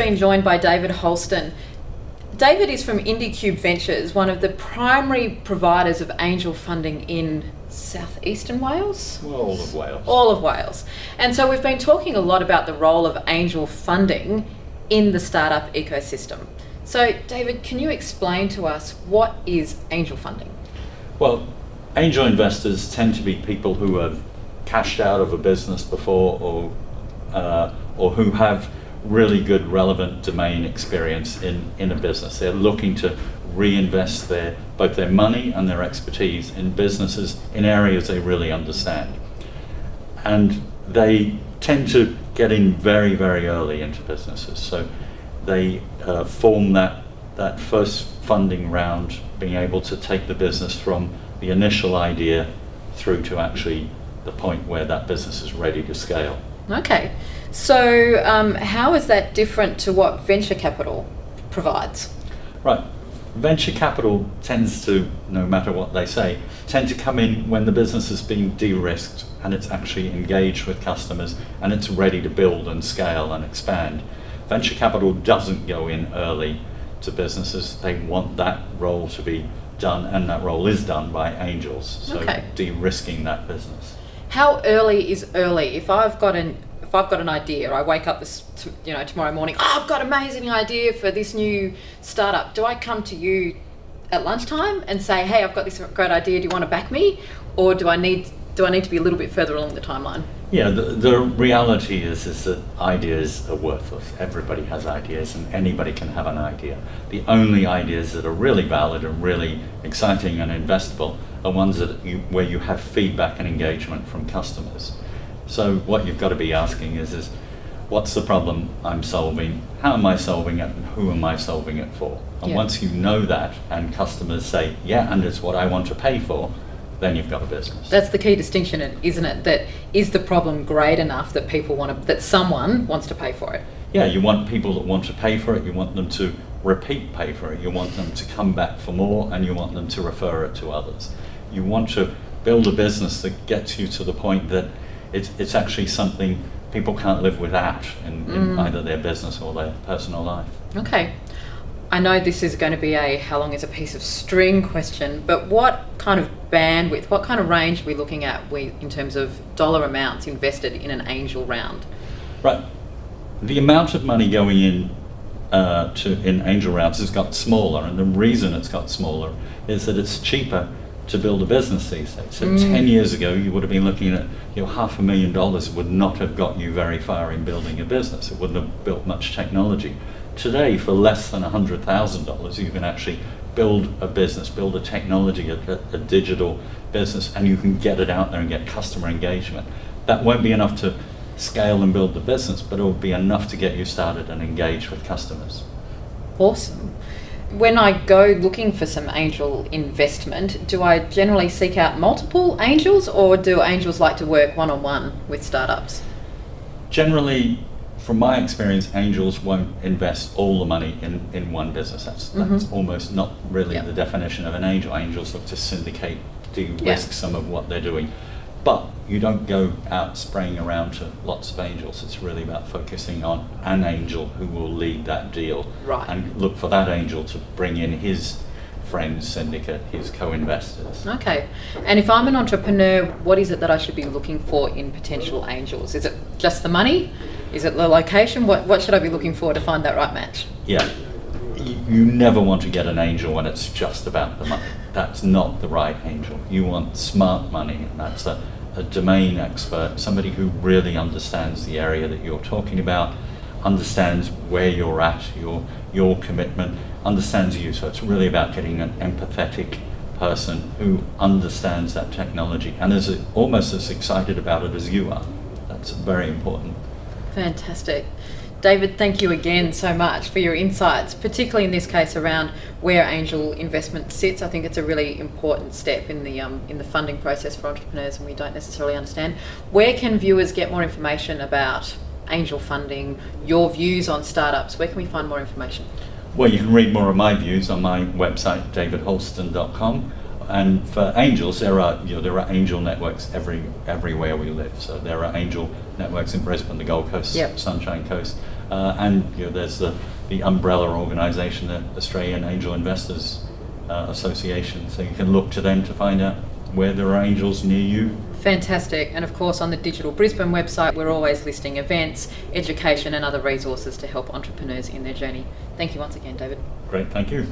been joined by David Hulston. David is from IndyCube Ventures, one of the primary providers of angel funding in southeastern Wales? Well, all of Wales. All of Wales. And so we've been talking a lot about the role of angel funding in the startup ecosystem. So David, can you explain to us what is angel funding? Well, angel investors tend to be people who have cashed out of a business before or who have really good relevant domain experience in a business. They're looking to reinvest both their money and their expertise in businesses in areas they really understand. And they tend to get in very, very early into businesses. So they form that first funding round, being able to take the business from the initial idea through to actually the point where that business is ready to scale. Okay, so how is that different to what venture capital provides? Right, venture capital tends to, no matter what they say, tend to come in when the business has been de-risked and it's actually engaged with customers and it's ready to build and scale and expand. Venture capital doesn't go in early to businesses. They want that role to be done, and that role is done by angels, so de-risking that business. How early is early? If I've got an idea, I wake up tomorrow morning, I've got an amazing idea for this new startup. Do I come to you at lunchtime and say, hey, I've got this great idea, do you want to back me? Or do I need to be a little bit further along the timeline? Yeah, the reality is that ideas are worthless. Everybody has ideas and anybody can have an idea. The only ideas that are really valid and really exciting and investable are ones where you have feedback and engagement from customers. So what you've got to be asking is what's the problem I'm solving, how am I solving it, and who am I solving it for? And once you know that and customers say, yeah, and it's what I want to pay for, then you've got a business. That's the key distinction, isn't it? That is the problem great enough that that someone wants to pay for it? Yeah, you want people that want to pay for it, you want them to repeat pay for it, you want them to come back for more, and you want them to refer it to others. You want to build a business that gets you to the point that it's actually something people can't live without in either their business or their personal life. Okay. I know this is going to be a how long is a piece of string question, but what kind of bandwidth, what kind of range are we looking at in terms of dollar amounts invested in an angel round? Right. The amount of money going in in angel rounds has got smaller, and the reason it's got smaller is that it's cheaper to build a business these days. So 10 years ago, you would have been looking at $500,000 would not have got you very far in building a business. It wouldn't have built much technology. Today, for less than $100,000, you can actually build a business, build a technology, a digital business, and you can get it out there and get customer engagement. That won't be enough to scale and build the business, but it will be enough to get you started and engage with customers. Awesome. When I go looking for some angel investment, do I generally seek out multiple angels, or do angels like to work one-on-one with startups? Generally, from my experience, angels won't invest all the money in one business. That's almost not really the definition of an angel. Angels look to syndicate, de-risk some of what they're doing. But you don't go out spraying around to lots of angels. It's really about focusing on an angel who will lead that deal, and look for that angel to bring in his friends, syndicate, his co-investors. Okay. And if I'm an entrepreneur, what is it that I should be looking for in potential angels? Is it just the money? Is it the location? What should I be looking for to find that right match? Yeah. You never want to get an angel when it's just about the money. That's not the right angel. You want smart money, and that's a domain expert, somebody who really understands the area that you're talking about, understands where you're at, your commitment, understands you. So it's really about getting an empathetic person who understands that technology and is almost as excited about it as you are. That's very important. Fantastic. David, thank you again so much for your insights, particularly in this case around where angel investment sits. I think it's a really important step in the funding process for entrepreneurs, and we don't necessarily understand. Where can viewers get more information about angel funding, your views on startups? Where can we find more information? Well, you can read more of my views on my website, davidhulston.com. And for angels, there are angel networks everywhere we live. So there are angel networks in Brisbane, the Gold Coast, Sunshine Coast, And there's the umbrella organisation, the Australian Angel Investors Association, so you can look to them to find out where there are angels near you. Fantastic. And of course on the Digital Brisbane website we're always listing events, education and other resources to help entrepreneurs in their journey. Thank you once again, David. Great, thank you.